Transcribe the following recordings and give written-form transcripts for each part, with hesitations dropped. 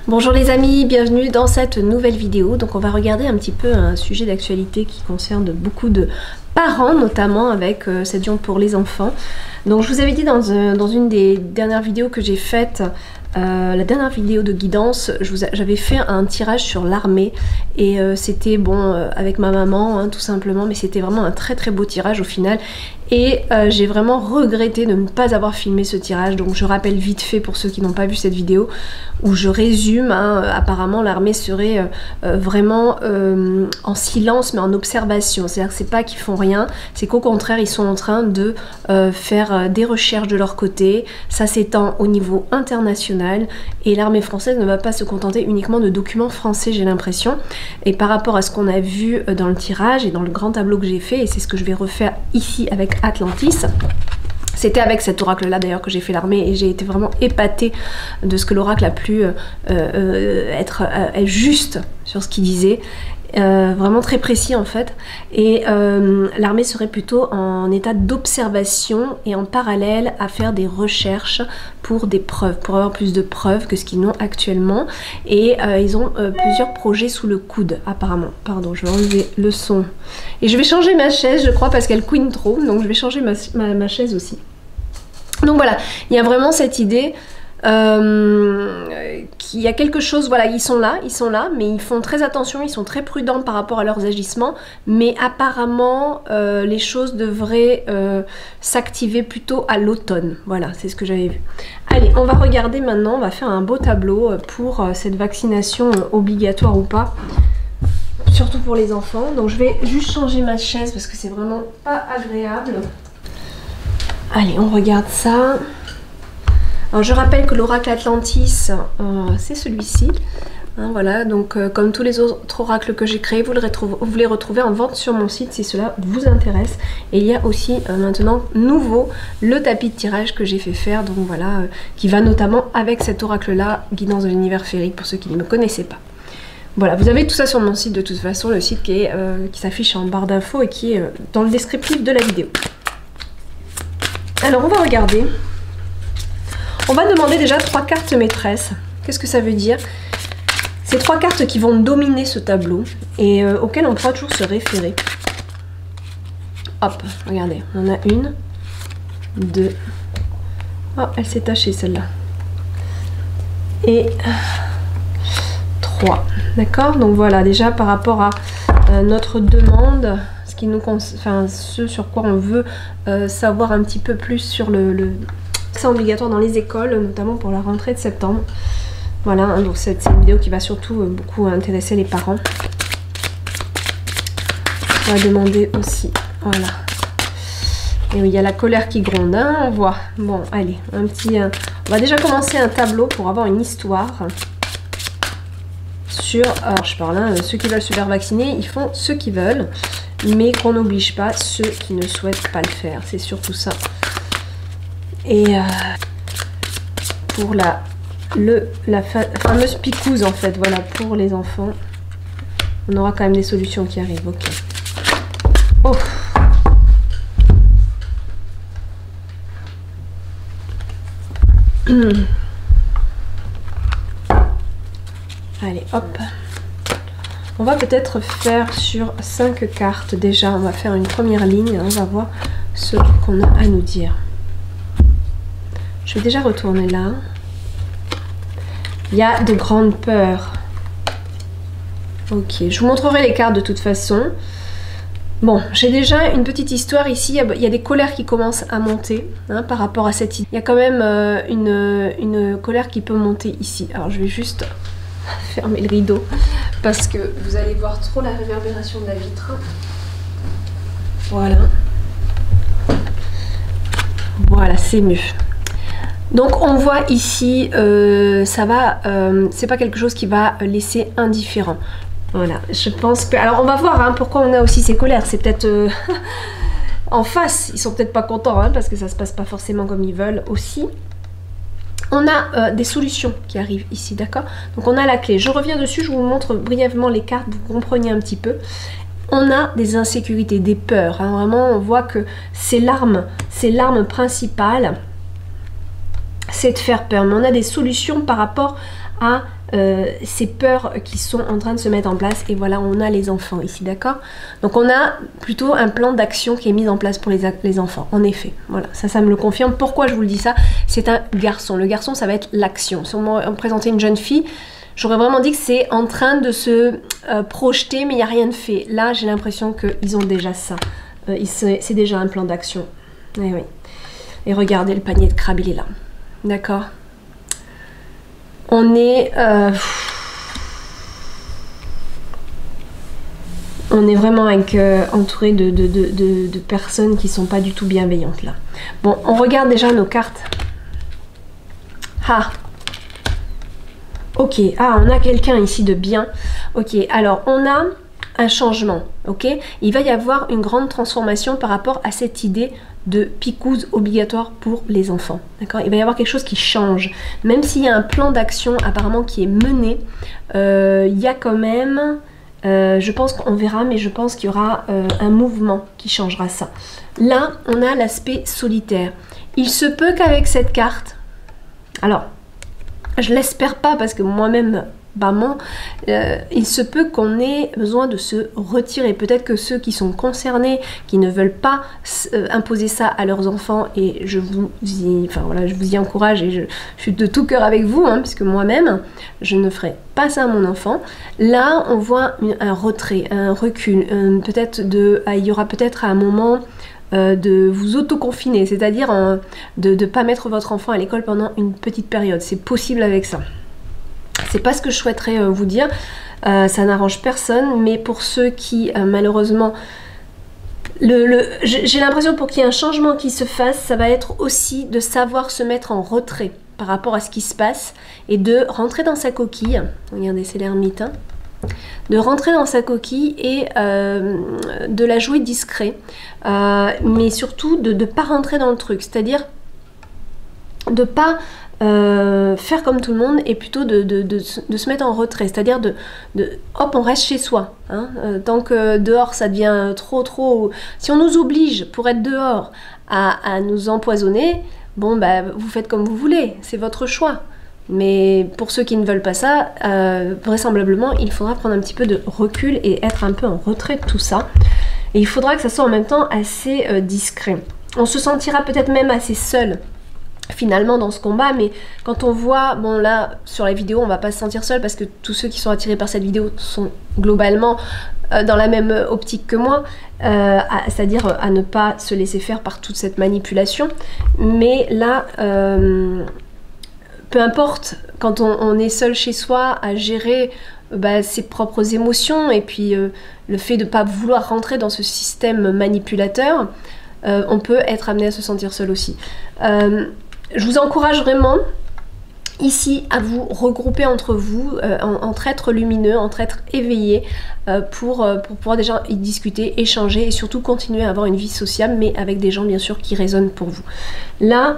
Bonjour les amis, bienvenue dans cette nouvelle vidéo. Donc on va regarder un petit peu un sujet d'actualité qui concerne beaucoup de parents, notamment avec cette Dion pour les enfants. Donc je vous avais dit dans une des dernières vidéos que j'ai faites, la dernière vidéo de guidance, j'avais fait un tirage sur l'armée et c'était bon avec ma maman hein, tout simplement, mais c'était vraiment un très beau tirage au final. Et j'ai vraiment regretté de ne pas avoir filmé ce tirage. Donc je rappelle vite fait pour ceux qui n'ont pas vu cette vidéo où je résume, hein, apparemment l'armée serait vraiment en silence mais en observation. C'est-à-dire que c'est pas qu'ils font rien, c'est qu'au contraire ils sont en train de faire des recherches de leur côté. Ça s'étend au niveau international et l'armée française ne va pas se contenter uniquement de documents français, j'ai l'impression. Et par rapport à ce qu'on a vu dans le tirage et dans le grand tableau que j'ai fait, et c'est ce que je vais refaire ici avec Atlantis. C'était avec cet oracle là d'ailleurs que j'ai fait l'armée et j'ai été vraiment épatée de ce que l'oracle a pu être juste sur ce qu'il disait. Vraiment très précis en fait, et l'armée serait plutôt en état d'observation et en parallèle à faire des recherches pour des preuves, pour avoir plus de preuves que ce qu'ils n'ont actuellement, et ils ont plusieurs projets sous le coude apparemment. Pardon, je vais enlever le son et je vais changer ma chaise je crois parce qu'elle couine trop, donc je vais changer ma chaise aussi. Donc voilà, il y a vraiment cette idée qu'il y a quelque chose, voilà, ils sont là, mais ils font très attention, ils sont très prudents par rapport à leurs agissements, mais apparemment les choses devraient s'activer plutôt à l'automne. Voilà, c'est ce que j'avais vu. Allez, on va regarder maintenant, on va faire un beau tableau pour cette vaccination obligatoire ou pas, surtout pour les enfants. Donc je vais juste changer ma chaise parce que c'est vraiment pas agréable. Allez, on regarde ça. Alors je rappelle que l'oracle Atlantis, c'est celui-ci. Hein, voilà, donc comme tous les autres oracles que j'ai créés, vous les retrouvez en vente sur mon site si cela vous intéresse. Et il y a aussi maintenant nouveau le tapis de tirage que j'ai fait faire, donc voilà, qui va notamment avec cet oracle-là, Guidance de l'univers féerique, pour ceux qui ne me connaissaient pas. Voilà, vous avez tout ça sur mon site de toute façon, le site qui s'affiche en barre d'infos et qui est dans le descriptif de la vidéo. Alors on va regarder. On va demander déjà 3 cartes maîtresses. Qu'est-ce que ça veut dire? C'est 3 cartes qui vont dominer ce tableau et auxquelles on pourra toujours se référer. Hop, regardez, on en a une, 2. Oh, elle s'est tachée celle-là. Et 3. D'accord? Donc voilà, déjà par rapport à notre demande, ce sur quoi on veut savoir un petit peu plus sur c'est obligatoire dans les écoles, notamment pour la rentrée de septembre. Voilà, hein, donc c'est une vidéo qui va surtout beaucoup intéresser les parents. On va demander aussi, voilà. Et oui, il y a la colère qui gronde, hein, on voit. Bon, allez, on va déjà commencer un tableau pour avoir une histoire sur, alors je parle, hein, ceux qui veulent se faire vacciner, ils font ce qu'ils veulent, mais qu'on n'oblige pas ceux qui ne souhaitent pas le faire, c'est surtout ça. Et pour la fameuse picouse en fait, voilà, pour les enfants, on aura quand même des solutions qui arrivent, ok. Oh. Allez, hop. On va peut-être faire sur 5 cartes déjà, on va faire une première ligne, on va voir ce qu'on a à nous dire. Je vais déjà retourner là. Il y a de grandes peurs. Ok, je vous montrerai les cartes de toute façon. Bon, j'ai déjà une petite histoire ici. Il y a des colères qui commencent à monter hein, par rapport à cette idée. Il y a quand même une colère qui peut monter ici. Alors je vais juste fermer le rideau parce que vous allez voir trop la réverbération de la vitre. Voilà. Voilà, c'est mieux. Donc on voit ici, c'est pas quelque chose qui va laisser indifférent. Voilà, je pense que... Alors on va voir hein, pourquoi on a aussi ces colères. C'est peut-être en face, ils sont peut-être pas contents hein, parce que ça se passe pas forcément comme ils veulent aussi. On a des solutions qui arrivent ici, d'accord? Donc on a la clé. Je reviens dessus, je vous montre brièvement les cartes, vous compreniez un petit peu. On a des insécurités, des peurs. Hein, vraiment, on voit que c'est l'arme principale. c'est de faire peur, mais on a des solutions par rapport à ces peurs qui sont en train de se mettre en place. Et voilà, on a les enfants ici, d'accord? Donc on a plutôt un plan d'action qui est mis en place pour les enfants, en effet. Voilà, ça me le confirme. Pourquoi je vous le dis ça? C'est un garçon. Le garçon, ça va être l'action. Si on me présentait une jeune fille, j'aurais vraiment dit que c'est en train de se projeter, mais il n'y a rien de fait. Là, j'ai l'impression qu'ils ont déjà ça. C'est déjà un plan d'action. Et oui. Et regardez, le panier de crabe, il est là. D'accord? On est vraiment entouré de personnes qui sont pas du tout bienveillantes là. Bon, on regarde déjà nos cartes. Ah, ok. Ah, on a quelqu'un ici de bien. Ok, alors on a un changement. Ok, il va y avoir une grande transformation par rapport à cette idée de picouse obligatoire pour les enfants. D'accord, il va y avoir quelque chose qui change. Même s'il y a un plan d'action apparemment qui est mené, il y a quand même, je pense qu'on verra, mais je pense qu'il y aura un mouvement qui changera ça. Là, on a l'aspect solitaire. Il se peut qu'avec cette carte, alors, je l'espère pas parce que moi-même, maman, il se peut qu'on ait besoin de se retirer. Peut-être que ceux qui sont concernés, qui ne veulent pas imposer ça à leurs enfants, et je vous y encourage, et je suis de tout cœur avec vous, hein, puisque moi-même, je ne ferai pas ça à mon enfant. Là, on voit un retrait, un recul, il y aura peut-être un moment de vous auto-confiner, c'est-à-dire de ne pas mettre votre enfant à l'école pendant une petite période. C'est possible avec ça. C'est pas ce que je souhaiterais vous dire, ça n'arrange personne, mais pour ceux qui malheureusement, j'ai l'impression pour qu'il y ait un changement qui se fasse, ça va être aussi de savoir se mettre en retrait par rapport à ce qui se passe et de rentrer dans sa coquille. Regardez, c'est l'ermite, hein. De rentrer dans sa coquille et de la jouer discret, mais surtout de ne pas rentrer dans le truc, c'est-à-dire de pas faire comme tout le monde et plutôt de se mettre en retrait, c'est-à-dire hop, on reste chez soi, hein, tant que dehors ça devient trop, si on nous oblige pour être dehors à nous empoisonner, bon bah vous faites comme vous voulez, c'est votre choix. Mais pour ceux qui ne veulent pas ça, vraisemblablement il faudra prendre un petit peu de recul et être un peu en retrait de tout ça, et il faudra que ça soit en même temps assez discret. On se sentira peut-être même assez seul finalement dans ce combat, mais quand on voit, bon là sur la vidéo on va pas se sentir seul parce que tous ceux qui sont attirés par cette vidéo sont globalement dans la même optique que moi, c'est-à-dire à ne pas se laisser faire par toute cette manipulation, mais là peu importe, quand on est seul chez soi à gérer ses propres émotions et puis le fait de ne pas vouloir rentrer dans ce système manipulateur, on peut être amené à se sentir seul aussi. Je vous encourage vraiment ici à vous regrouper entre vous, entre êtres lumineux, entre êtres éveillés, pour pouvoir déjà y discuter, échanger et surtout continuer à avoir une vie sociable, mais avec des gens bien sûr qui résonnent pour vous. Là,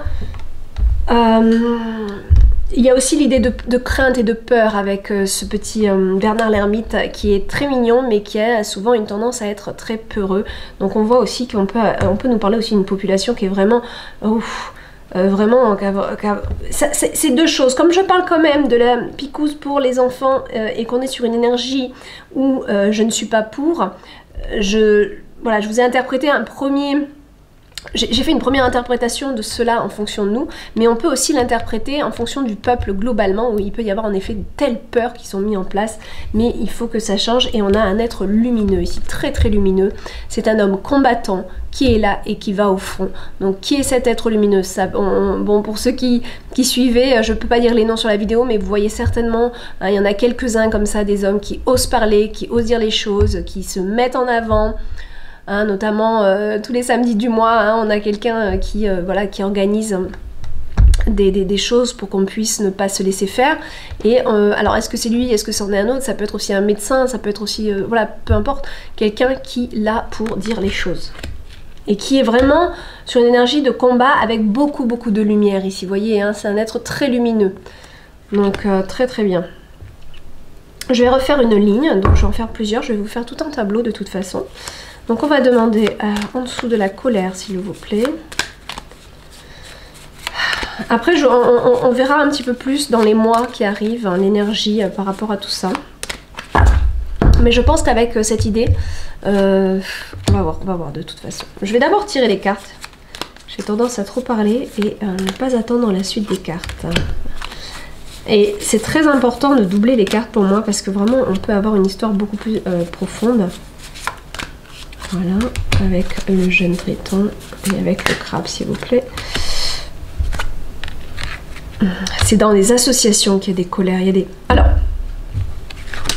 il y a aussi l'idée de crainte et de peur avec ce petit Bernard l'ermite qui est très mignon mais qui a souvent une tendance à être très peureux. Donc on voit aussi qu'on peut nous parler aussi d'une population qui est vraiment... vraiment, c'est deux choses. Comme je parle quand même de la picouse pour les enfants et qu'on est sur une énergie où je ne suis pas pour, je vous ai interprété un premier... J'ai fait une première interprétation de cela en fonction de nous, mais on peut aussi l'interpréter en fonction du peuple globalement, où il peut y avoir en effet de telles peurs qui sont mises en place, mais il faut que ça change. Et on a un être lumineux ici, très très lumineux. C'est un homme combattant qui est là et qui va au front. Donc qui est cet être lumineux? Ça, bon, pour ceux qui suivaient, je ne peux pas dire les noms sur la vidéo, mais vous voyez certainement, hein, il y en a quelques-uns comme ça, des hommes qui osent parler, qui osent dire les choses, qui se mettent en avant. Hein, notamment tous les samedis du mois, hein, on a quelqu'un qui organise des choses pour qu'on puisse ne pas se laisser faire. Et alors est-ce que c'est lui, est-ce que c'en est un autre? Ça peut être aussi un médecin, ça peut être aussi, peu importe, quelqu'un qui est là pour dire les choses. Et qui est vraiment sur une énergie de combat avec beaucoup de lumière ici, vous voyez, hein, c'est un être très lumineux. Donc très très bien. Je vais refaire une ligne, donc je vais en faire plusieurs, je vais vous faire tout un tableau de toute façon. Donc on va demander en dessous de la colère, s'il vous plaît. Après, on verra un petit peu plus dans les mois qui arrivent, hein, l'énergie par rapport à tout ça. Mais je pense qu'avec cette idée, on va voir de toute façon. Je vais d'abord tirer les cartes. J'ai tendance à trop parler et ne pas attendre la suite des cartes. Et c'est très important de doubler les cartes pour moi parce que vraiment on peut avoir une histoire beaucoup plus profonde. Voilà, avec le jeune Triton et avec le crabe s'il vous plaît. C'est dans les associations qu'il y a des colères, il y a des... Alors,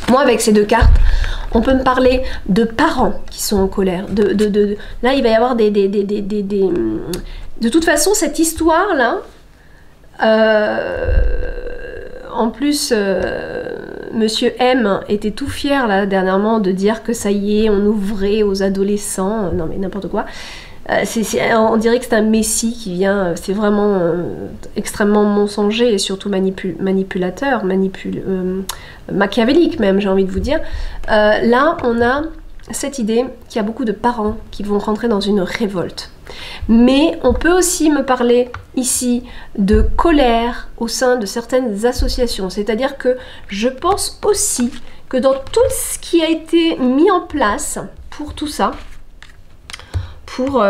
moi avec ces deux cartes, on peut me parler de parents qui sont en colère. Là, il va y avoir des... De toute façon, cette histoire-là, en plus, Monsieur M était tout fier là dernièrement de dire que ça y est, on ouvrait aux adolescents. Non mais n'importe quoi. On dirait que c'est un messie qui vient, c'est vraiment extrêmement mensonger et surtout manipulateur, machiavélique même, j'ai envie de vous dire. Là, on a cette idée qu'il y a beaucoup de parents qui vont rentrer dans une révolte. Mais on peut aussi me parler ici de colère au sein de certaines associations. C'est-à-dire que je pense aussi que dans tout ce qui a été mis en place pour tout ça, pour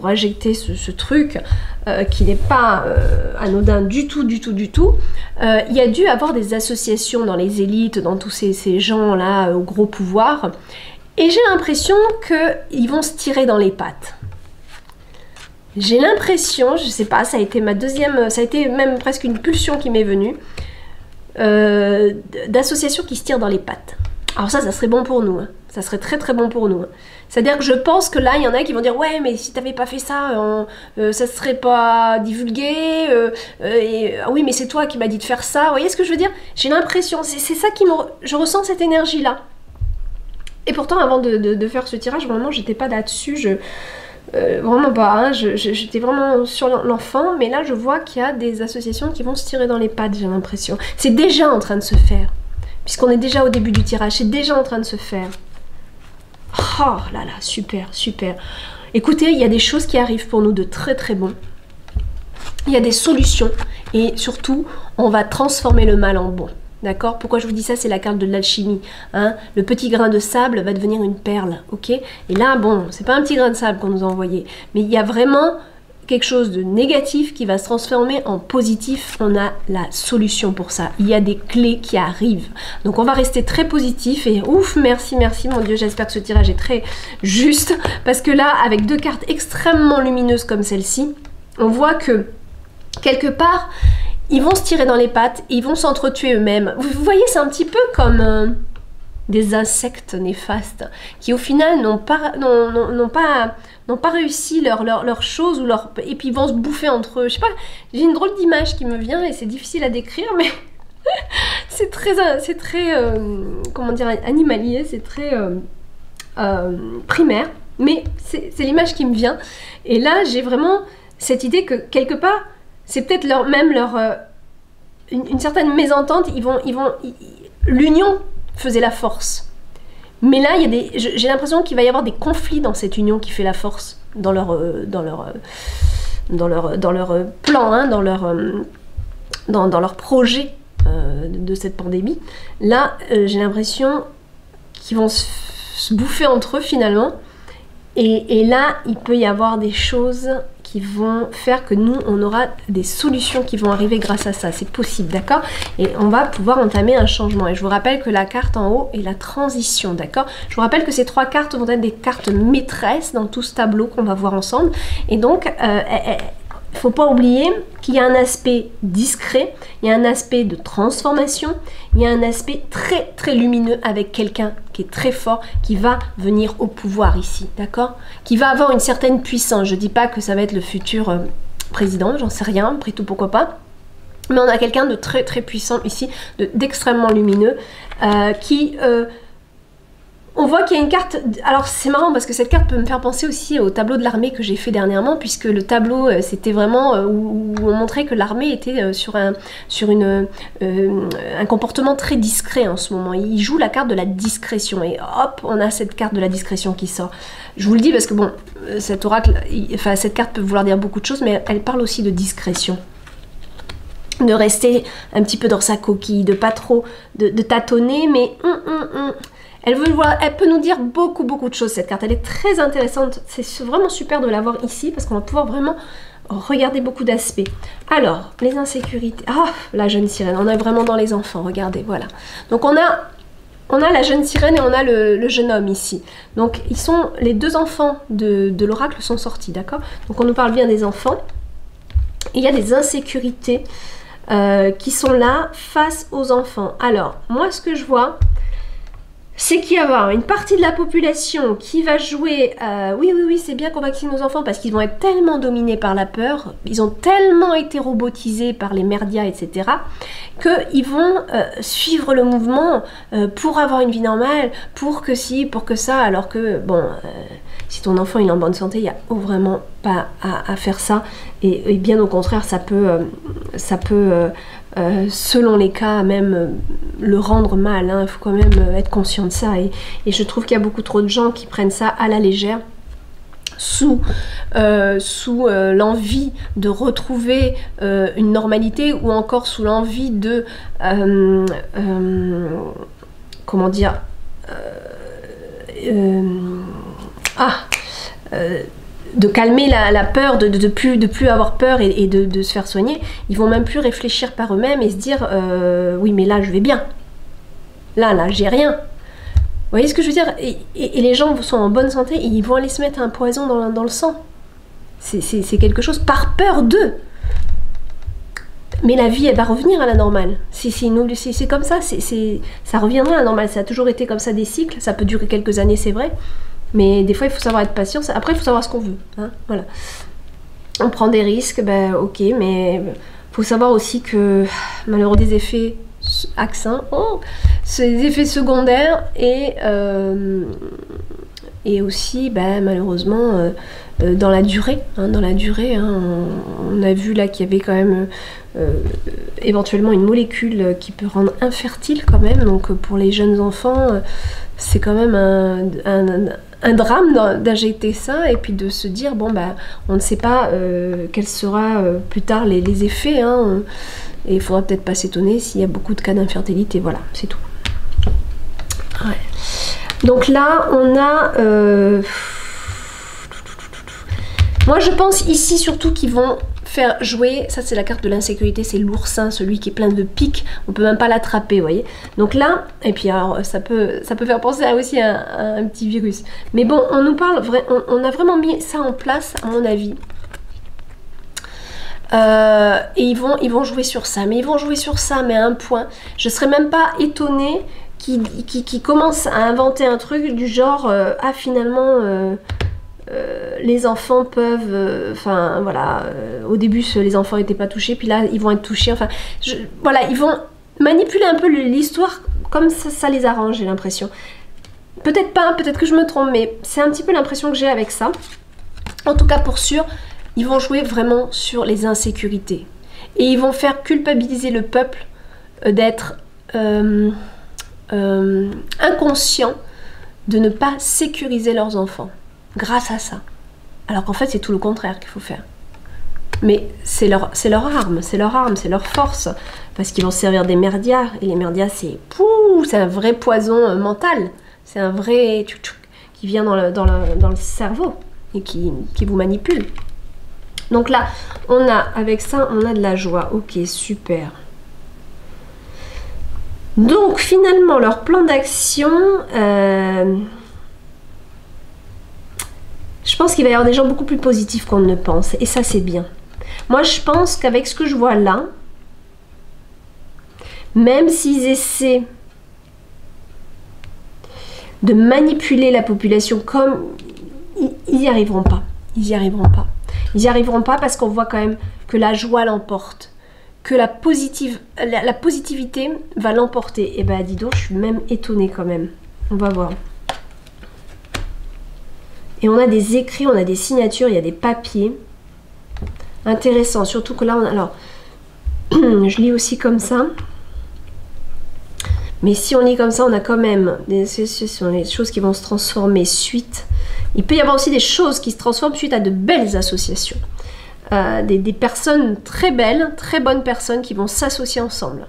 injecter ce truc qui n'est pas anodin du tout, il y a dû avoir des associations dans les élites, dans tous ces gens-là au gros pouvoir. Et j'ai l'impression qu'ils vont se tirer dans les pattes. J'ai l'impression, je sais pas, ça a été ma deuxième, ça a été même presque une pulsion qui m'est venue, d'associations qui se tirent dans les pattes. Alors ça serait bon pour nous, hein. Ça serait très très bon pour nous. Hein. C'est-à-dire que je pense que là, il y en a qui vont dire « Ouais, mais si t'avais pas fait ça, ça serait pas divulgué. Oui, mais c'est toi qui m'as dit de faire ça. » Vous voyez ce que je veux dire? J'ai l'impression, c'est ça qui me... Je ressens cette énergie-là. Et pourtant, avant de faire ce tirage, vraiment, j'étais pas là-dessus. Vraiment pas. Hein, j'étais vraiment sur l'enfant. Mais là, je vois qu'il y a des associations qui vont se tirer dans les pattes, j'ai l'impression. C'est déjà en train de se faire. Puisqu'on est déjà au début du tirage. C'est déjà en train de se faire. Oh là là, super, super. Écoutez, il y a des choses qui arrivent pour nous de très très bon. Il y a des solutions. Et surtout, on va transformer le mal en bon. D'accord? Pourquoi je vous dis ça? C'est la carte de l'alchimie. Hein? Le petit grain de sable va devenir une perle. Ok? Et là, bon, c'est pas un petit grain de sable qu'on nous a envoyé. Mais il y a vraiment quelque chose de négatif qui va se transformer en positif. On a la solution pour ça. Il y a des clés qui arrivent. Donc on va rester très positif. Et ouf, merci, merci mon Dieu. J'espère que ce tirage est très juste. Parce que là, avec deux cartes extrêmement lumineuses comme celle-ci, on voit que quelque part... Ils vont se tirer dans les pattes, ils vont s'entretuer eux-mêmes. Vous voyez, c'est un petit peu comme des insectes néfastes qui au final n'ont pas réussi leur chose et puis ils vont se bouffer entre eux. Je sais pas, j'ai une drôle d'image qui me vient et c'est difficile à décrire, mais c'est très comment dire, animalier, c'est très primaire, mais c'est l'image qui me vient. Et là, j'ai vraiment cette idée que quelque part, c'est peut-être une certaine mésentente. L'union faisait la force. Mais là, j'ai l'impression qu'il va y avoir des conflits dans cette union qui fait la force, dans leur plan, hein, dans leur projet de cette pandémie. Là, j'ai l'impression qu'ils vont se bouffer entre eux finalement. Et là, il peut y avoir des choses qui vont faire que nous, on aura des solutions qui vont arriver grâce à ça. C'est possible, d'accord? Et on va pouvoir entamer un changement. Et je vous rappelle que la carte en haut est la transition, d'accord? Je vous rappelle que ces trois cartes vont être des cartes maîtresses dans tout ce tableau qu'on va voir ensemble. Et donc, il ne faut pas oublier qu'il y a un aspect discret, il y a un aspect de transformation, il y a un aspect très très lumineux avec quelqu'un qui est très fort, qui va venir au pouvoir ici, d'accord? Qui va avoir une certaine puissance. Je ne dis pas que ça va être le futur président, j'en sais rien, après tout pourquoi pas. Mais on a quelqu'un de très très puissant ici, d'extrêmement lumineux, qui On voit qu'il y a une carte, alors c'est marrant parce que cette carte peut me faire penser aussi au tableau de l'armée que j'ai fait dernièrement, puisque le tableau c'était vraiment où on montrait que l'armée était sur un comportement très discret en ce moment. Il joue la carte de la discrétion et hop, on a cette carte de la discrétion qui sort. Je vous le dis parce que bon, cet oracle, enfin cette carte peut vouloir dire beaucoup de choses, mais elle parle aussi de discrétion. De rester un petit peu dans sa coquille, de pas trop, de tâtonner, mais elle peut nous dire beaucoup de choses cette carte. Elle est très intéressante. C'est vraiment super de l'avoir ici parce qu'on va pouvoir vraiment regarder beaucoup d'aspects. Alors, les insécurités. Ah, la jeune sirène. On est vraiment dans les enfants. Regardez, voilà. Donc on a la jeune sirène et on a le jeune homme ici. Donc les deux enfants de l'oracle sont sortis, d'accord? Donc on nous parle bien des enfants. Et il y a des insécurités qui sont là face aux enfants. Alors, moi ce que je vois, c'est qu'il y a une partie de la population qui va jouer oui, c'est bien qu'on vaccine nos enfants parce qu'ils vont être tellement dominés par la peur, ils ont tellement été robotisés par les merdias, etc., qu'ils vont suivre le mouvement pour avoir une vie normale, pour que ci, pour que ça, alors que, bon, si ton enfant il est en bonne santé, il n'y a vraiment pas à faire ça, et bien au contraire, ça peut selon les cas, même le rendre mal. Il faut quand même être conscient de ça. Et je trouve qu'il y a beaucoup trop de gens qui prennent ça à la légère, sous l'envie de retrouver une normalité, ou encore sous l'envie de... comment dire de calmer la peur, de plus avoir peur et de se faire soigner. Ils vont même plus réfléchir par eux-mêmes et se dire oui mais là je vais bien, là j'ai rien. Vous voyez ce que je veux dire? Et les gens sont en bonne santé et ils vont aller se mettre un poison dans le sang. C'est quelque chose par peur d'eux. Mais la vie elle va revenir à la normale. C'est comme ça, ça reviendra à la normale. Ça a toujours été comme ça, des cycles. Ça peut durer quelques années, c'est vrai. Mais des fois, il faut savoir être patient. Après, il faut savoir ce qu'on veut. Hein, voilà. On prend des risques, ben ok, mais il faut savoir aussi que malheureusement des effets c'est des effets secondaires et aussi, ben, malheureusement, dans la durée. On a vu là qu'il y avait quand même éventuellement une molécule qui peut rendre infertile quand même. Donc pour les jeunes enfants, c'est quand même un drame d'injecter ça et puis de se dire bon bah on ne sait pas quels sera plus tard les effets, hein, et il faudra peut-être pas s'étonner s'il y a beaucoup de cas d'infertilité. Voilà, c'est tout. Ouais. Donc là on a moi je pense ici surtout qu'ils vont faire jouer, ça c'est la carte de l'insécurité, c'est l'oursin, celui qui est plein de pics, on peut même pas l'attraper, vous voyez. Donc là, et puis alors ça peut faire penser aussi à un petit virus. Mais bon, on nous parle, on a vraiment mis ça en place, à mon avis. Et ils vont jouer sur ça, mais à un point. Je serais même pas étonnée qu'ils commencent à inventer un truc du genre, ah finalement... les enfants peuvent, enfin voilà, au début les enfants n'étaient pas touchés, puis là ils vont être touchés, enfin voilà, ils vont manipuler un peu l'histoire comme ça les arrange, j'ai l'impression. Peut-être pas, peut-être que je me trompe, mais c'est un petit peu l'impression que j'ai avec ça. En tout cas pour sûr, ils vont jouer vraiment sur les insécurités et ils vont faire culpabiliser le peuple d'être inconscient de ne pas sécuriser leurs enfants grâce à ça. Alors qu'en fait, c'est tout le contraire qu'il faut faire. Mais c'est leur arme, c'est leur force. Parce qu'ils vont se servir des merdias. Et les merdias, c'est un vrai poison mental. C'est un vrai qui vient dans le cerveau et qui vous manipule. Donc là, avec ça, on a de la joie. Ok, super. Donc finalement, leur plan d'action... je pense qu'il va y avoir des gens beaucoup plus positifs qu'on ne le pense. Et ça, c'est bien. Moi, je pense qu'avec ce que je vois là, même s'ils essaient de manipuler la population comme... Ils n'y arriveront pas. Ils n'y arriveront pas. Ils n'y arriveront pas parce qu'on voit quand même que la joie l'emporte. Que la positivité va l'emporter. Et ben, dis donc, je suis même étonnée quand même. On va voir. Et on a des écrits, on a des signatures, il y a des papiers. Intéressant, surtout que là, alors, je lis aussi comme ça. Mais si on lit comme ça, on a quand même des choses qui vont se transformer suite. Il peut y avoir aussi des choses qui se transforment suite à de belles associations. Des personnes très belles, très bonnes personnes qui vont s'associer ensemble.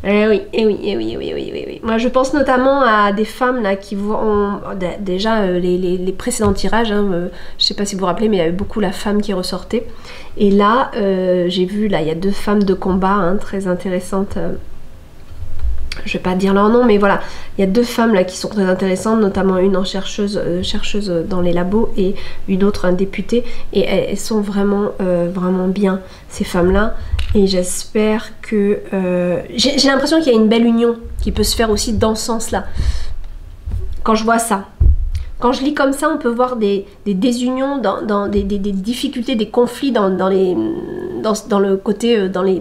Eh oui, eh oui, eh oui, eh oui, eh oui, eh oui. Moi, je pense notamment à des femmes là qui vont... déjà, les précédents tirages, hein, je ne sais pas si vous vous rappelez, mais il y avait beaucoup la femme qui ressortait. Et là, j'ai vu, là, il y a deux femmes de combat hein, très intéressantes. Je vais pas dire leur nom, mais voilà, il y a deux femmes là qui sont très intéressantes, notamment une en chercheuse dans les labos et une autre, un député, et elles sont vraiment, vraiment bien, ces femmes-là, et j'espère que... j'ai l'impression qu'il y a une belle union qui peut se faire aussi dans ce sens-là, quand je vois ça. Quand je lis comme ça, on peut voir des désunions, dans des difficultés, des conflits dans le côté... dans les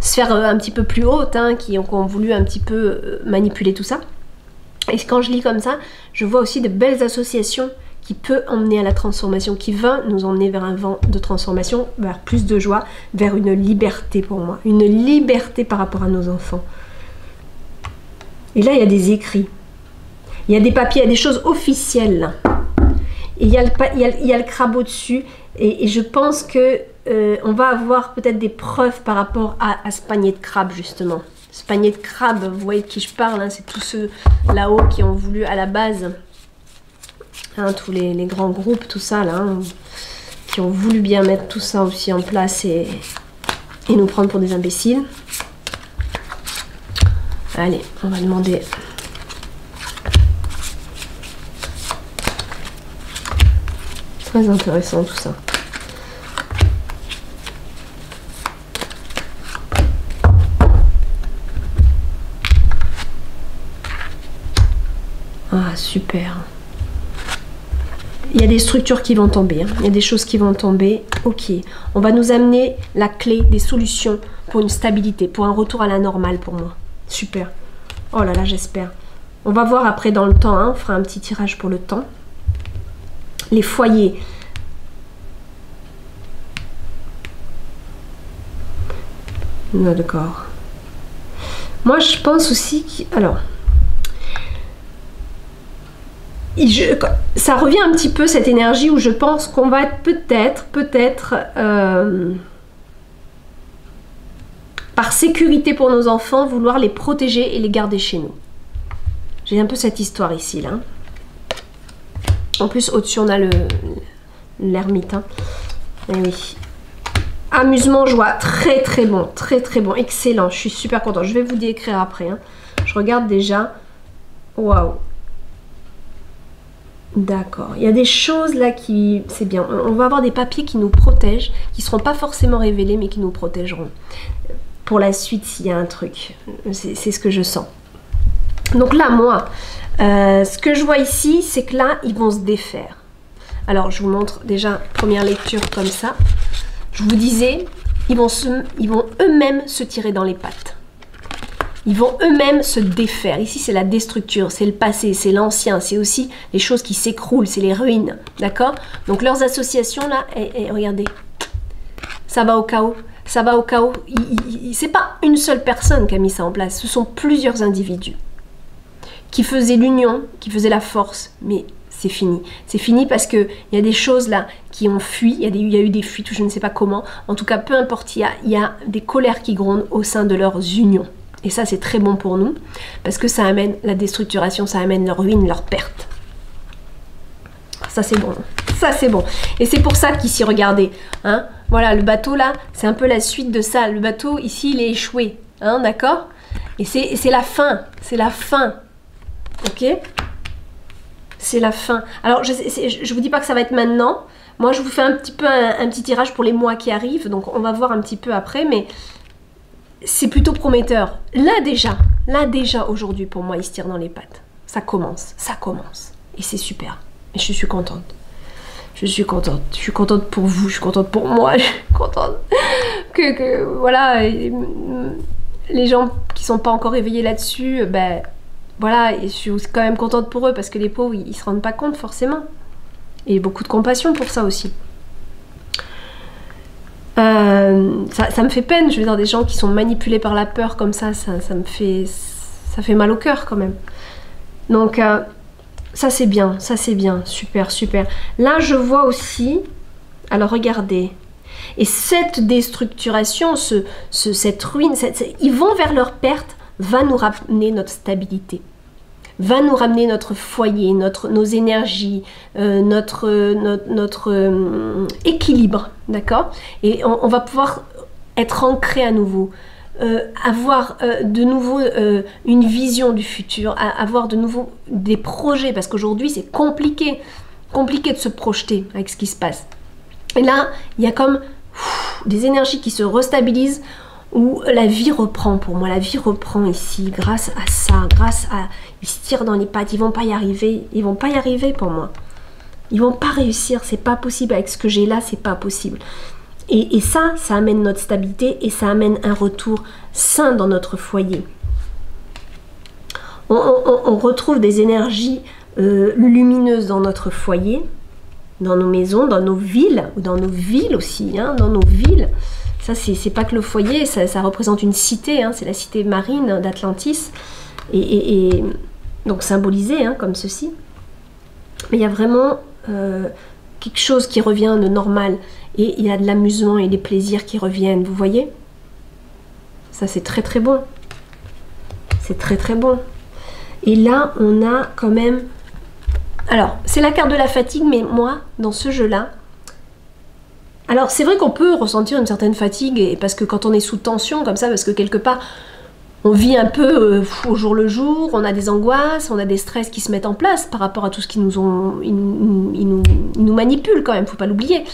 sphères un petit peu plus hautes, hein, qui ont voulu un petit peu manipuler tout ça. Et quand je lis comme ça, je vois aussi de belles associations qui peuvent emmener à la transformation, qui va nous emmener vers un vent de transformation, vers plus de joie, vers une liberté pour moi, une liberté par rapport à nos enfants. Et là, il y a des écrits, il y a des papiers, il y a des choses officielles, là. Et il y a le crabe dessus, et je pense que on va avoir peut-être des preuves par rapport à ce panier de crabes, justement. Ce panier de crabes, vous voyez de qui je parle, hein, c'est tous ceux là-haut qui ont voulu à la base, hein, tous les grands groupes, tout ça, là, hein, qui ont voulu bien mettre tout ça aussi en place et nous prendre pour des imbéciles. Allez, on va demander... Très intéressant tout ça. Ah, super. Il y a des structures qui vont tomber, hein. Il y a des choses qui vont tomber. Ok, on va nous amener la clé des solutions pour une stabilité, pour un retour à la normale pour moi. Super. Oh là là, j'espère. On va voir après dans le temps, hein. On fera un petit tirage pour le temps. Les foyers. Non, d'accord. Moi, je pense aussi que... Alors... ça revient un petit peu cette énergie où je pense qu'on va peut-être par sécurité pour nos enfants vouloir les protéger et les garder chez nous. J'ai un peu cette histoire ici là. En plus au-dessus on a l'ermite. Hein. Et oui. Amusement, joie, très très bon, excellent. Je suis super contente. Je vais vous décrire après. Hein. Je regarde déjà. Waouh. D'accord, il y a des choses là qui... C'est bien, on va avoir des papiers qui nous protègent, qui ne seront pas forcément révélés, mais qui nous protégeront. Pour la suite, s'il y a un truc, c'est ce que je sens. Donc là, moi, ce que je vois ici, c'est que là, ils vont se défaire. Alors, je vous montre déjà, première lecture comme ça. Je vous disais, ils vont eux-mêmes se tirer dans les pattes. Ils vont eux-mêmes se défaire. Ici, c'est la déstructure, c'est le passé, c'est l'ancien, c'est aussi les choses qui s'écroulent, c'est les ruines, d'accord? Donc leurs associations là, regardez, ça va au chaos, ça va au chaos. C'est pas une seule personne qui a mis ça en place, ce sont plusieurs individus qui faisaient l'union, qui faisaient la force, mais c'est fini. C'est fini parce qu'il y a des choses là qui ont fui, il y a eu des fuites, je ne sais pas comment. En tout cas, peu importe, il y a des colères qui grondent au sein de leurs unions. Et ça, c'est très bon pour nous, parce que ça amène la déstructuration, ça amène leur ruine, leur perte. Ça, c'est bon. Ça, c'est bon. Et c'est pour ça qu'ici, regardez, hein, voilà, le bateau, là, c'est un peu la suite de ça. Le bateau, ici, il est échoué, hein, d'accord? Et c'est la fin, c'est la fin, ok? C'est la fin. Alors, je vous dis pas que ça va être maintenant. Moi, je vous fais un petit peu un petit tirage pour les mois qui arrivent, donc on va voir un petit peu après, mais... C'est plutôt prometteur. Là déjà aujourd'hui pour moi, il se tire dans les pattes. Ça commence. Et c'est super. Et je suis contente. Je suis contente pour vous, je suis contente pour moi, je suis contente que voilà, les gens qui sont pas encore éveillés là-dessus, ben, voilà, et je suis quand même contente pour eux parce que les pauvres, ils se rendent pas compte forcément. Et beaucoup de compassion pour ça aussi. Ça me fait peine, je veux dire, des gens qui sont manipulés par la peur comme ça me fait, ça fait mal au cœur quand même. Donc ça c'est bien, super, super. Là je vois aussi, alors regardez, et cette déstructuration, cette ruine, ils vont vers leur perte, va nous ramener notre stabilité, va nous ramener notre foyer, nos énergies, notre équilibre, d'accord? Et on va pouvoir être ancré à nouveau, avoir de nouveau une vision du futur, avoir de nouveau des projets, parce qu'aujourd'hui c'est compliqué de se projeter avec ce qui se passe. Et là, il y a comme des énergies qui se restabilisent, où la vie reprend pour moi. La vie reprend ici, grâce à ça, grâce à... Ils se tirent dans les pattes, ils vont pas y arriver. Ils vont pas y arriver pour moi. Ils vont pas réussir, c'est pas possible. Avec ce que j'ai là, c'est pas possible. Et ça amène notre stabilité et ça amène un retour sain dans notre foyer. On retrouve des énergies lumineuses dans notre foyer, dans nos maisons, dans nos villes, ou dans nos villes aussi, hein, dans nos villes. Ça, c'est pas que le foyer, ça représente une cité, hein, c'est la cité marine d'Atlantis, et donc symbolisée hein, comme ceci. Mais il y a vraiment quelque chose qui revient de normal, et il y a de l'amusement et des plaisirs qui reviennent, vous voyez? Ça, c'est très très bon. C'est très très bon. Et là, on a quand même... Alors, c'est la carte de la fatigue, mais moi, dans ce jeu-là, alors c'est vrai qu'on peut ressentir une certaine fatigue, et parce que quand on est sous tension comme ça, parce que quelque part on vit un peu au jour le jour, on a des angoisses, on a des stress qui se mettent en place par rapport à tout ce qu'ils nous ont, ils nous manipulent quand même, faut pas l'oublier.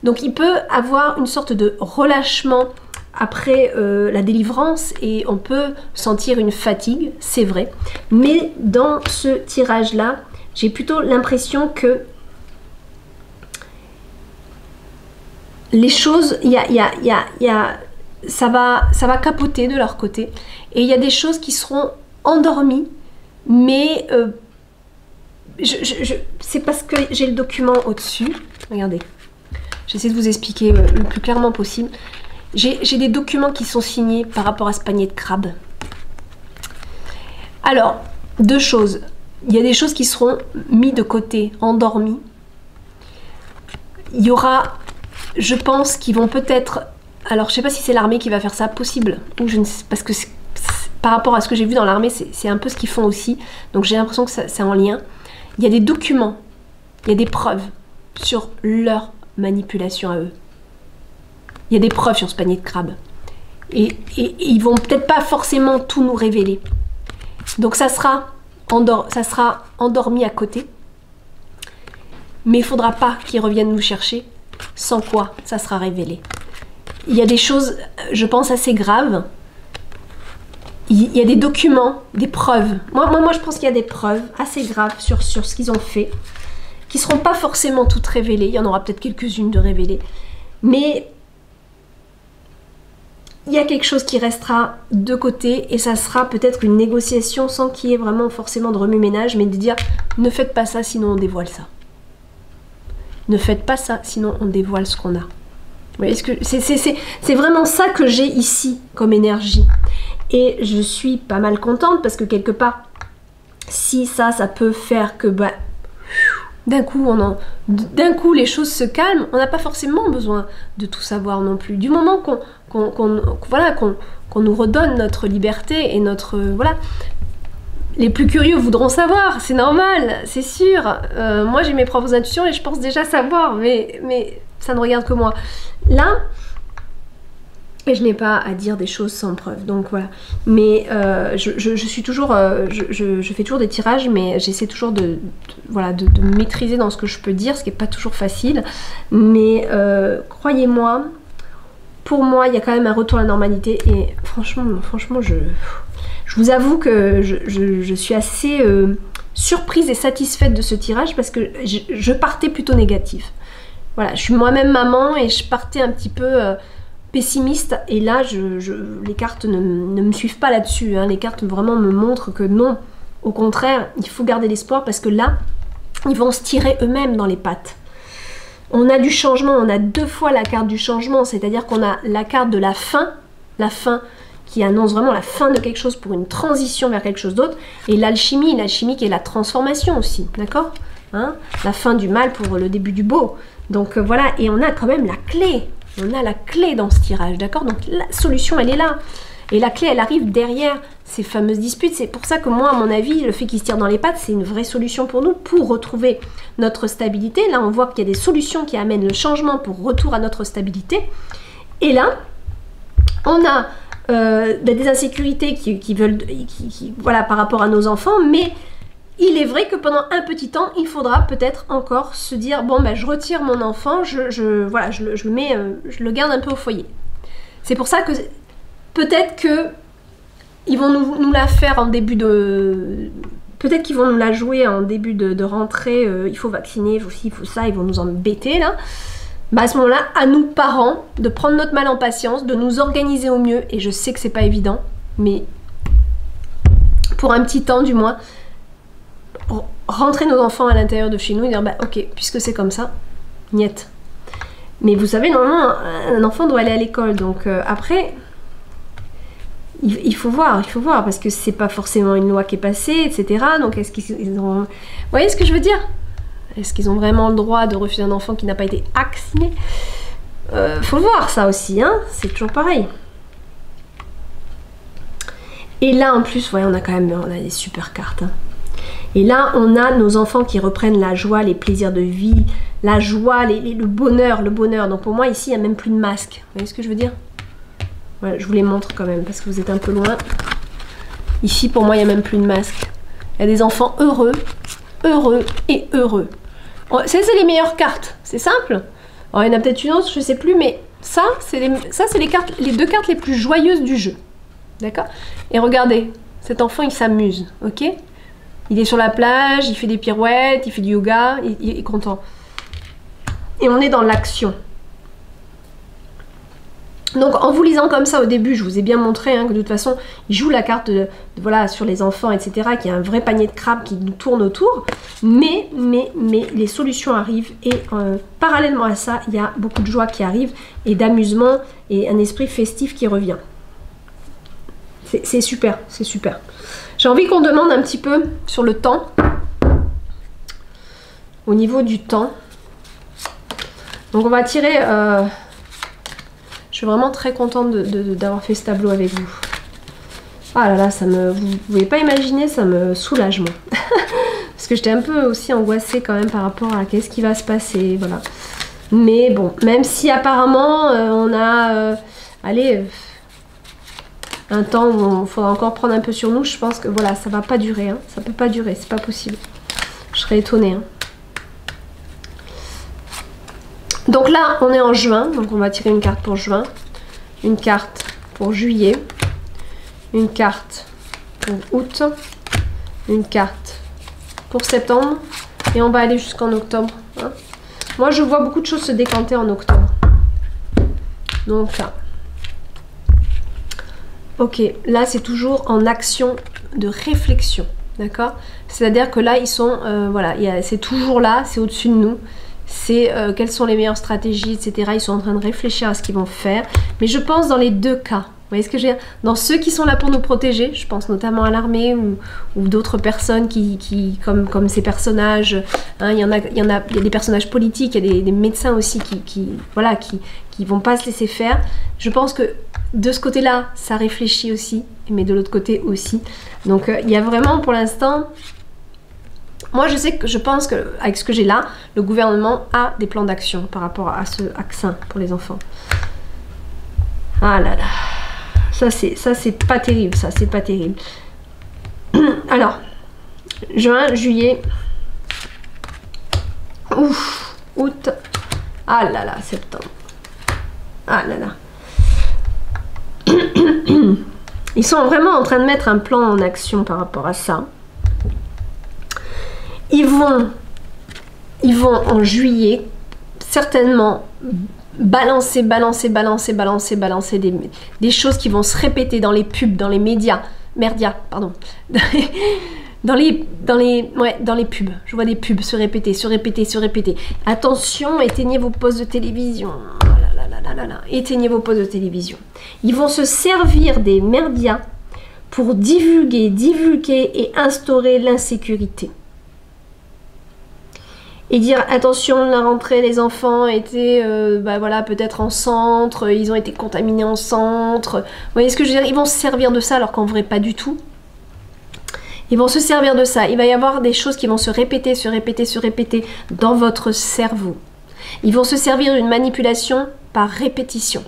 Donc il peut avoir une sorte de relâchement après la délivrance, et on peut sentir une fatigue, c'est vrai. Mais dans ce tirage-là, j'ai plutôt l'impression que les choses, ça va capoter de leur côté. Et il y a des choses qui seront endormies, mais c'est parce que j'ai le document au-dessus. Regardez, j'essaie de vous expliquer le plus clairement possible. J'ai des documents qui sont signés par rapport à ce panier de crabes. Alors, deux choses. Il y a des choses qui seront mises de côté, endormies. Il y aura... Je pense qu'ils vont peut-être... Alors, je sais pas si c'est l'armée qui va faire ça, possible. Ou je ne sais, parce que par rapport à ce que j'ai vu dans l'armée, c'est un peu ce qu'ils font aussi. Donc, j'ai l'impression que c'est en lien. Il y a des documents, il y a des preuves sur leur manipulation à eux. Il y a des preuves sur ce panier de crabes. Et ils vont peut-être pas forcément tout nous révéler. Donc, ça sera endormi à côté. Mais il ne faudra pas qu'ils reviennent nous chercher. Sans quoi ça sera révélé. Il y a des choses, je pense, assez graves. Il y a des documents, des preuves. Moi je pense qu'il y a des preuves assez graves sur ce qu'ils ont fait, qui ne seront pas forcément toutes révélées. Il y en aura peut-être quelques-unes de révélées. Mais il y a quelque chose qui restera de côté, et ça sera peut-être une négociation sans qu'il y ait vraiment forcément de remue-ménage, mais de dire ne faites pas ça, sinon on dévoile ça. Ne faites pas ça, sinon on dévoile ce qu'on a. Vous voyez ce que c'est vraiment ça que j'ai ici comme énergie. Et je suis pas mal contente parce que quelque part, si ça peut faire que bah, d'un coup les choses se calment, on n'a pas forcément besoin de tout savoir non plus. Du moment qu'on nous redonne notre liberté et notre... voilà. Les plus curieux voudront savoir, c'est normal, c'est sûr. Moi, j'ai mes propres intuitions et je pense déjà savoir, mais ça ne regarde que moi. Là, et je n'ai pas à dire des choses sans preuve, donc voilà. Mais je suis toujours, je fais toujours des tirages, mais j'essaie toujours de maîtriser dans ce que je peux dire, ce qui n'est pas toujours facile. Mais croyez-moi, pour moi, il y a quand même un retour à la normalité, et franchement, je vous avoue que je suis assez surprise et satisfaite de ce tirage, parce que je partais plutôt négatif. Voilà, je suis moi-même maman et je partais un petit peu pessimiste, et là les cartes ne me suivent pas là-dessus, hein. Les cartes vraiment me montrent que non, Au contraire, il faut garder l'espoir parce que là, ils vont se tirer eux-mêmes dans les pattes. On a du changement, on a 2 fois la carte du changement, c'est-à-dire qu'on a la carte de la fin qui annonce vraiment la fin de quelque chose pour une transition vers quelque chose d'autre, et l'alchimie qui est la transformation aussi, d'accord, hein, la fin du mal pour le début du beau. Donc voilà, et on a quand même la clé, on a la clé dans ce tirage, d'accord, donc la solution elle est là, et la clé elle arrive derrière ces fameuses disputes. C'est pour ça que moi à mon avis, le fait qu'ils se tirent dans les pattes, c'est une vraie solution pour nous, pour retrouver notre stabilité. Là on voit qu'il y a des solutions qui amènent le changement pour retour à notre stabilité, et là on a des insécurités voilà, par rapport à nos enfants, mais il est vrai que pendant un petit temps, il faudra peut-être encore se dire, bon ben je retire mon enfant, voilà, je le garde un peu au foyer. C'est pour ça que peut-être que ils vont nous la faire en début de... Peut-être qu'ils vont nous la jouer en début de rentrée, il faut vacciner, il faut ci, il faut ça, ils vont nous embêter là. Bah à ce moment-là, à nous parents, de prendre notre mal en patience, de nous organiser au mieux, et je sais que c'est pas évident, mais pour un petit temps du moins, rentrer nos enfants à l'intérieur de chez nous et dire bah ok, puisque c'est comme ça, niet. Mais vous savez, normalement, un enfant doit aller à l'école, donc après, il faut voir, parce que c'est pas forcément une loi qui est passée, etc. Donc est-ce qu'ils ont... Vous voyez ce que je veux dire ? Est-ce qu'ils ont vraiment le droit de refuser un enfant qui n'a pas été vacciné? Faut le voir ça aussi, hein, c'est toujours pareil. Et là en plus, ouais, on a des super cartes. Hein. Et là, on a nos enfants qui reprennent la joie, les plaisirs de vie, la joie, le bonheur, Donc pour moi ici, il n'y a même plus de masque. Vous voyez ce que je veux dire? Voilà, je vous les montre quand même parce que vous êtes un peu loin. Ici, pour moi, il n'y a même plus de masque. Il y a des enfants heureux et heureux. Ça, c'est les meilleures cartes, c'est simple. Alors, il y en a peut-être une autre, je ne sais plus, mais ça, c'est les 2 cartes les plus joyeuses du jeu. D'accord? Et regardez, cet enfant, il s'amuse, ok? Il est sur la plage, il fait des pirouettes, il fait du yoga, il est content. Et on est dans l'action. Donc en vous lisant comme ça au début, je vous ai bien montré hein, que de toute façon, il joue la carte voilà, sur les enfants, etc. Qu'il y a un vrai panier de crabes qui nous tourne autour. Mais les solutions arrivent et parallèlement à ça, il y a beaucoup de joie qui arrive et d'amusement et un esprit festif qui revient. C'est super, c'est super. J'ai envie qu'on demande un petit peu sur le temps. Au niveau du temps. Donc on va tirer... Je suis vraiment très contente d'avoir fait ce tableau avec vous. Ah là là, vous ne pouvez pas imaginer, ça me soulage moi. Parce que j'étais un peu aussi angoissée quand même par rapport à qu'est-ce qui va se passer, voilà. Mais bon, même si apparemment on a, allez, un temps où il faudra encore prendre un peu sur nous, je pense que voilà, ça va pas durer, hein. Ça peut pas durer, c'est pas possible. Je serais étonnée, hein. Donc là, on est en juin, donc on va tirer une carte pour juin, une carte pour juillet, une carte pour août, une carte pour septembre, et on va aller jusqu'en octobre. Hein. Moi, je vois beaucoup de choses se décanter en octobre. Donc là. Ok, là, c'est toujours en action de réflexion, d'accord? C'est-à-dire que là, ils sont, voilà, c'est toujours là, c'est au-dessus de nous. C'est quelles sont les meilleures stratégies, etc. Ils sont en train de réfléchir à ce qu'ils vont faire. Mais je pense dans les 2 cas. Vous voyez ce que je veux dire? Dans ceux qui sont là pour nous protéger, je pense notamment à l'armée ou d'autres personnes comme ces personnages. Hein, il y a des personnages politiques, il y a des médecins aussi qui vont pas se laisser faire. Je pense que de ce côté-là, ça réfléchit aussi, mais de l'autre côté aussi. Donc il y a vraiment pour l'instant... Moi, je pense qu'avec ce que j'ai là, le gouvernement a des plans d'action par rapport à ce vaccin pour les enfants. Ah là là. Ça, c'est pas terrible, ça, c'est pas terrible. Alors, juin, juillet, ouf, août, ah là là, septembre. Ah là là. Ils sont vraiment en train de mettre un plan en action par rapport à ça. Ils vont en juillet certainement balancer des choses qui vont se répéter dans les pubs, dans les médias, pardon, dans les pubs. Je vois des pubs se répéter, se répéter, se répéter. Attention, éteignez vos postes de télévision. Oh là là là là là. Éteignez vos postes de télévision. Ils vont se servir des merdias pour divulguer et instaurer l'insécurité. Et dire attention, la rentrée, les enfants étaient voilà, peut-être en centre, ils ont été contaminés en centre. Vous voyez ce que je veux dire? Ils vont se servir de ça alors qu'en vrai pas du tout. Ils vont se servir de ça. Il va y avoir des choses qui vont se répéter, se répéter, se répéter dans votre cerveau. Ils vont se servir d'une manipulation par répétition.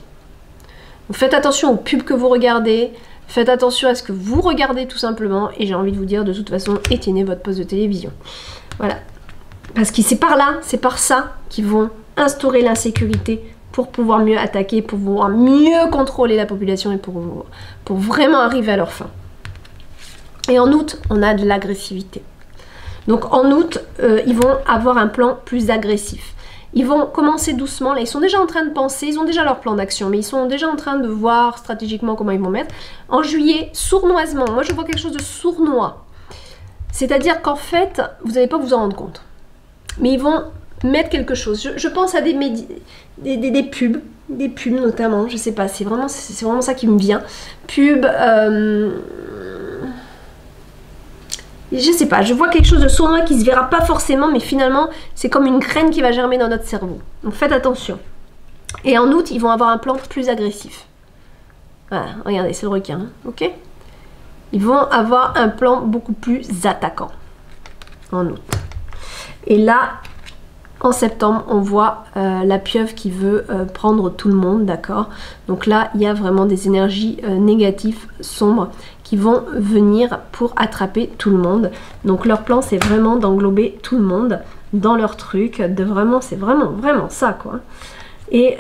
Donc faites attention aux pubs que vous regardez. Faites attention à ce que vous regardez tout simplement. Et j'ai envie de vous dire, de toute façon, éteignez votre poste de télévision. Voilà. Parce que c'est par là, c'est par ça qu'ils vont instaurer l'insécurité pour pouvoir mieux attaquer, pour pouvoir mieux contrôler la population et pour vraiment arriver à leur fin. Et en août, on a de l'agressivité. Donc en août, ils vont avoir un plan plus agressif. Ils vont commencer doucement, là ils sont déjà en train de penser, ils ont déjà leur plan d'action, mais ils sont déjà en train de voir stratégiquement comment ils vont mettre. En juillet, sournoisement, moi je vois quelque chose de sournois. C'est-à-dire qu'en fait, vous n'allez pas vous en rendre compte. Mais ils vont mettre quelque chose. Je pense à des pubs notamment, je sais pas, c'est vraiment ça qui me vient. Pub, je sais pas, je vois quelque chose de sournois qui se verra pas forcément, mais finalement, c'est comme une graine qui va germer dans notre cerveau. Donc faites attention. Et en août, ils vont avoir un plan plus agressif. Voilà, regardez, c'est le requin, hein, ok? Ils vont avoir un plan beaucoup plus attaquant en août. Et là, en septembre, on voit la pieuvre qui veut prendre tout le monde, d'accord? Donc là, il y a vraiment des énergies négatives, sombres, qui vont venir pour attraper tout le monde. Donc leur plan, c'est vraiment d'englober tout le monde dans leur truc, c'est vraiment ça, quoi. Et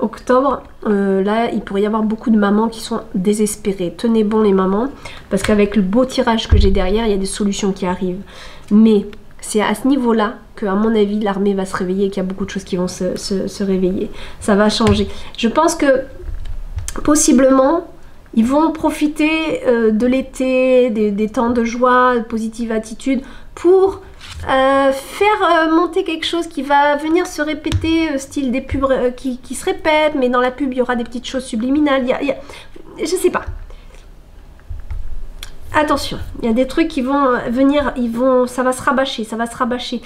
octobre, là, il pourrait y avoir beaucoup de mamans qui sont désespérées. Tenez bon les mamans, parce qu'avec le beau tirage que j'ai derrière, il y a des solutions qui arrivent. Mais c'est à ce niveau-là que, à mon avis, l'armée va se réveiller et qu'il y a beaucoup de choses qui vont se réveiller. Ça va changer. Je pense que, possiblement, ils vont profiter de l'été, des temps de joie, de positive attitude, pour faire monter quelque chose qui va venir se répéter, style des pubs qui se répètent, mais dans la pub, il y aura des petites choses subliminales. Je sais pas. Attention, il y a des trucs qui vont venir, ça va se rabâcher, ça va se rabâcher.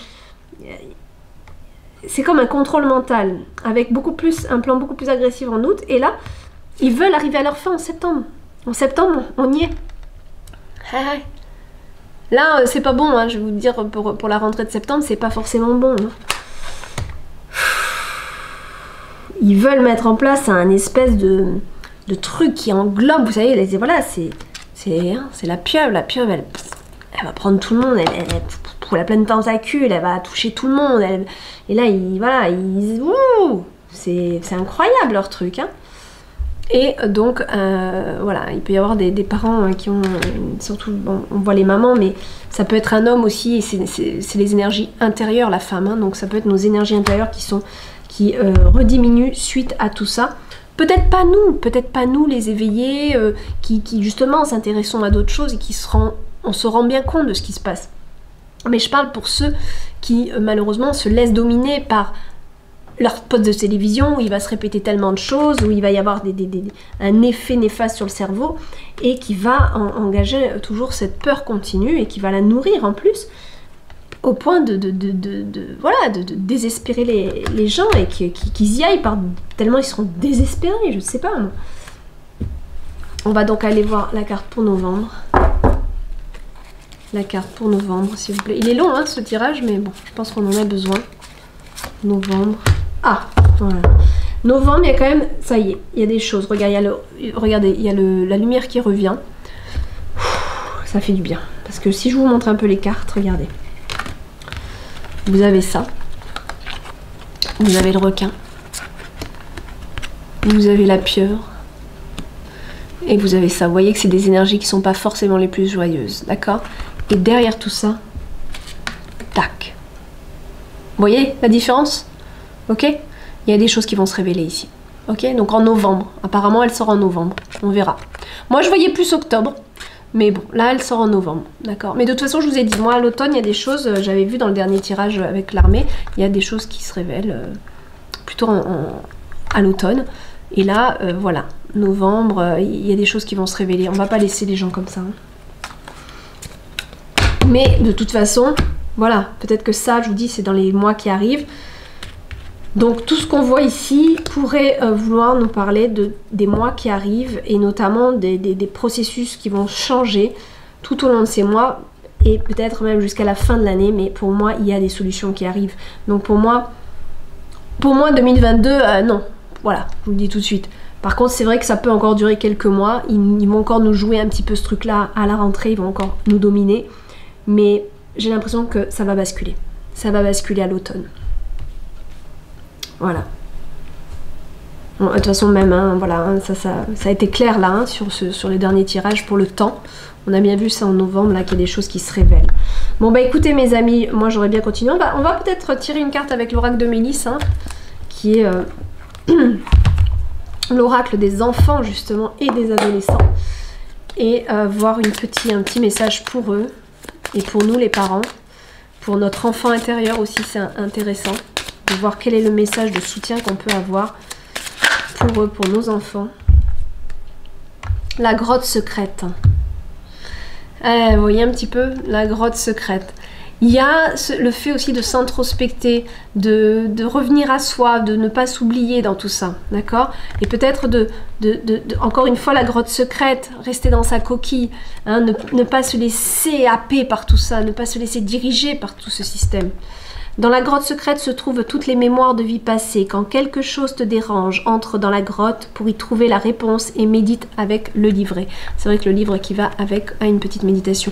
C'est comme un contrôle mental, avec un plan beaucoup plus agressif en août, et là, ils veulent arriver à leur fin en septembre. En septembre, on y est. Là, c'est pas bon, hein, je vais vous dire, pour la rentrée de septembre, c'est pas forcément bon. Hein. Ils veulent mettre en place un espèce de truc qui englobe, vous savez, voilà, c'est la pieuvre. La pieuvre, elle va prendre tout le monde, pour la pleine tentacule, elle va toucher tout le monde. Et là, c'est incroyable leur truc. Hein. Et donc, voilà, il peut y avoir des parents qui ont, surtout, bon, on voit les mamans, mais ça peut être un homme aussi, et c'est les énergies intérieures, la femme. Hein, donc ça peut être nos énergies intérieures qui rediminuent suite à tout ça. Peut-être pas nous les éveillés, qui justement s'intéressons à d'autres choses et on se rend bien compte de ce qui se passe. Mais je parle pour ceux qui malheureusement se laissent dominer par leur poste de télévision où il va se répéter tellement de choses, où il va y avoir un effet néfaste sur le cerveau et qui va engager toujours cette peur continue et qui va la nourrir en plus au point de désespérer les gens et qu'ils y aillent tellement ils seront désespérés, je sais pas. On va donc aller voir la carte pour novembre. La carte pour novembre, s'il vous plaît. Il est long, hein, ce tirage, mais bon, je pense qu'on en a besoin. Novembre. Ah, voilà. Novembre, il y a quand même, ça y est, il y a des choses. Regardez, il y a la lumière qui revient. Ça fait du bien. Parce que si je vous montre un peu les cartes, regardez. Vous avez ça. Vous avez le requin. Vous avez la pieuvre. Et vous avez ça. Vous voyez que c'est des énergies qui ne sont pas forcément les plus joyeuses. D'accord? Et derrière tout ça, tac. Vous voyez la différence? Ok? Il y a des choses qui vont se révéler ici. Ok? Donc en novembre. Apparemment, elle sort en novembre. On verra. Moi, je voyais plus octobre. Mais bon, là, elle sort en novembre, d'accord. Mais de toute façon, je vous ai dit, moi, à l'automne, il y a des choses, j'avais vu dans le dernier tirage avec l'armée, il y a des choses qui se révèlent plutôt à l'automne. Et là, voilà, novembre, il y a des choses qui vont se révéler. On va pas laisser les gens comme ça. Hein. Mais de toute façon, voilà, peut-être que ça, je vous dis, c'est dans les mois qui arrivent. Donc tout ce qu'on voit ici pourrait vouloir nous parler des mois qui arrivent et notamment des processus qui vont changer tout au long de ces mois et peut-être même jusqu'à la fin de l'année. Mais pour moi, il y a des solutions qui arrivent. Donc pour moi 2022, non. Voilà, je vous le dis tout de suite. Par contre, c'est vrai que ça peut encore durer quelques mois. Ils vont encore nous jouer un petit peu ce truc-là à la rentrée. Ils vont encore nous dominer. Mais j'ai l'impression que ça va basculer. Ça va basculer à l'automne. Voilà. Bon, de toute façon, même, hein, voilà, hein, ça a été clair là, hein, sur les derniers tirages pour le temps. On a bien vu ça en novembre, là, qu'il y a des choses qui se révèlent. Bon, bah écoutez, mes amis, moi j'aurais bien continué. On va peut-être tirer une carte avec l'oracle de Mélisse, hein, qui est l'oracle des enfants, justement, et des adolescents. Et voir un petit message pour eux. Et pour nous les parents, pour notre enfant intérieur aussi, c'est intéressant de voir quel est le message de soutien qu'on peut avoir pour eux, pour nos enfants. La grotte secrète. Vous voyez un petit peu la grotte secrète. Il y a le fait aussi de s'introspecter, de revenir à soi, de ne pas s'oublier dans tout ça, d'accord? Et peut-être encore une fois, la grotte secrète, rester dans sa coquille, hein, ne pas se laisser happer par tout ça, ne pas se laisser diriger par tout ce système. Dans la grotte secrète se trouvent toutes les mémoires de vie passée. Quand quelque chose te dérange, entre dans la grotte pour y trouver la réponse et médite avec le livret. C'est vrai que le livre qui va avec a une petite méditation.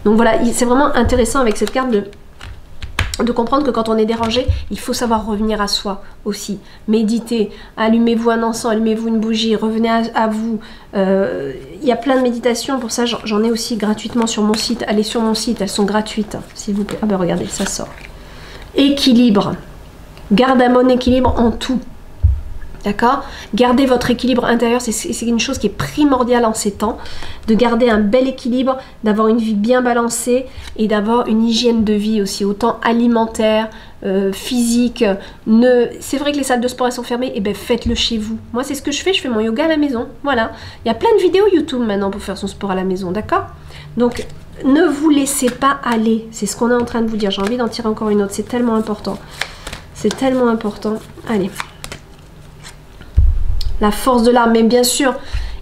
Donc voilà, c'est vraiment intéressant avec cette carte de comprendre que quand on est dérangé, il faut savoir revenir à soi aussi. Méditez, allumez-vous un encens, allumez-vous une bougie, revenez à vous. Il y a plein de méditations, pour ça j'en ai aussi gratuitement sur mon site. Allez sur mon site, elles sont gratuites, s'il vous plaît. Ah ben regardez, ça sort. Équilibre. Garde un bon équilibre en tout. D'accord? Gardez votre équilibre intérieur, c'est une chose qui est primordiale en ces temps. De garder un bel équilibre, d'avoir une vie bien balancée et d'avoir une hygiène de vie aussi, autant alimentaire, physique. C'est vrai que les salles de sport elles sont fermées, et ben faites-le chez vous. Moi c'est ce que je fais mon yoga à la maison. Voilà. Il y a plein de vidéos YouTube maintenant pour faire son sport à la maison, d'accord? Donc ne vous laissez pas aller. C'est ce qu'on est en train de vous dire. J'ai envie d'en tirer encore une autre. C'est tellement important. C'est tellement important. Allez. La force de l'âme, mais bien sûr.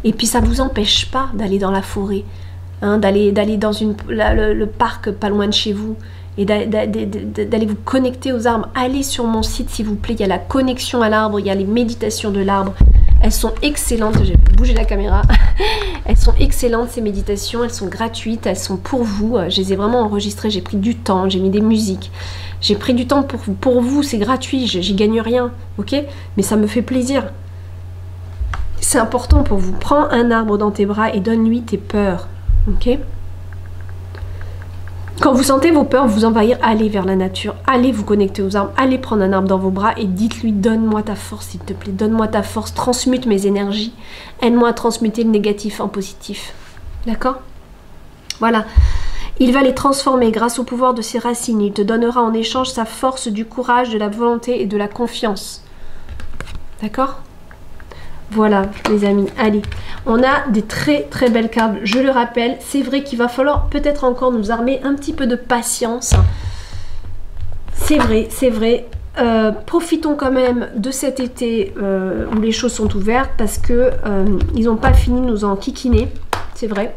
Et puis ça ne vous empêche pas d'aller dans la forêt. Hein, d'aller dans le parc pas loin de chez vous. Et d'aller vous connecter aux arbres. Allez sur mon site s'il vous plaît. Il y a la connexion à l'arbre. Il y a les méditations de l'arbre. Elles sont excellentes, j'ai bougé la caméra. Elles sont excellentes ces méditations, elles sont gratuites, elles sont pour vous. Je les ai vraiment enregistrées, j'ai pris du temps, j'ai mis des musiques. J'ai pris du temps pour vous, c'est gratuit, j'y gagne rien, ok? Mais ça me fait plaisir. C'est important pour vous. Prends un arbre dans tes bras et donne-lui tes peurs, ok? Quand vous sentez vos peurs vous envahir, allez vers la nature, allez vous connecter aux arbres, allez prendre un arbre dans vos bras et dites-lui, donne-moi ta force s'il te plaît, donne-moi ta force, transmute mes énergies, aide-moi à transmuter le négatif en positif. D'accord? Voilà. Il va les transformer grâce au pouvoir de ses racines, il te donnera en échange sa force, du courage, de la volonté et de la confiance. D'accord? Voilà les amis, allez, on a des très très belles cartes, je le rappelle, c'est vrai qu'il va falloir peut-être encore nous armer un petit peu de patience, c'est vrai, profitons quand même de cet été où les choses sont ouvertes parce que ils n'ont pas fini de nous enquiquiner, c'est vrai,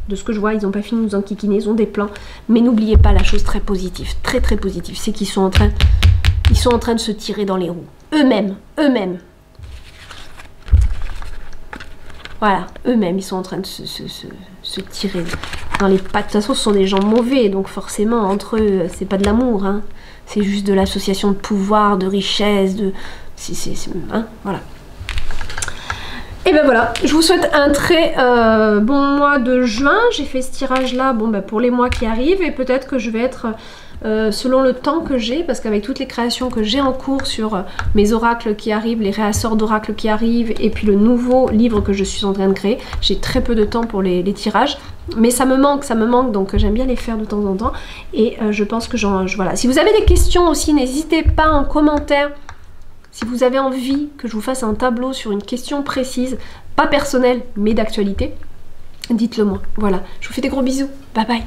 de ce que je vois, ils n'ont pas fini de nous enquiquiner, ils ont des plans, mais n'oubliez pas la chose très positive, très très positive, c'est qu'ils sont en train de se tirer dans les roues, eux-mêmes. Voilà, eux-mêmes, ils sont en train de se tirer dans les pattes. De toute façon, ce sont des gens mauvais, donc forcément, entre eux, c'est pas de l'amour, hein. C'est juste de l'association de pouvoir, de richesse, hein, voilà. Et ben voilà, je vous souhaite un très bon mois de juin. J'ai fait ce tirage-là, bon, ben, pour les mois qui arrivent, et peut-être que je vais être selon le temps que j'ai, parce qu'avec toutes les créations que j'ai en cours sur mes oracles qui arrivent, les réassorts d'oracles qui arrivent, et puis le nouveau livre que je suis en train de créer, j'ai très peu de temps pour les tirages. Mais ça me manque, donc j'aime bien les faire de temps en temps. Et je pense que voilà. Si vous avez des questions aussi, n'hésitez pas en commentaire. Si vous avez envie que je vous fasse un tableau sur une question précise, pas personnelle, mais d'actualité, dites-le moi. Voilà, je vous fais des gros bisous. Bye bye.